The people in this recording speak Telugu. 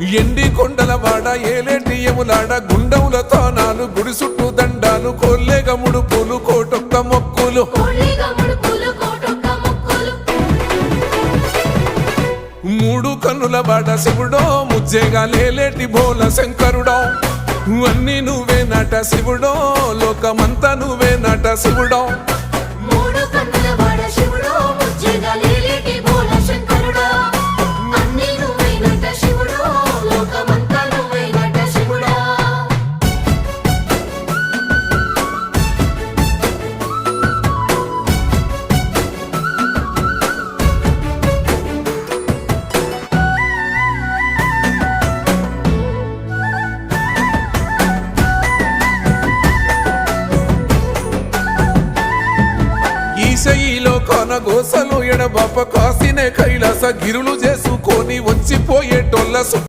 ఎండి కొండల వాడ ఏలేటి యములాడ గుండముల తానాలు గుడి చుట్టూ దండాలు కొల్లేగ ముడుపులు కోటొక్క మొక్కులు మూడు కన్నుల వాడ శివుడో ముజ్జేగా లేలేటి బోల శంకరుడో అన్ని నువ్వే నట శివుడో లోకమంతా నువ్వే నట శివుడో ఈశయిలో కొన గోసలు ఎడబాప కాసినే కైలాస గిరులు చేసుకొని వచ్చిపోయేటోళ్ళ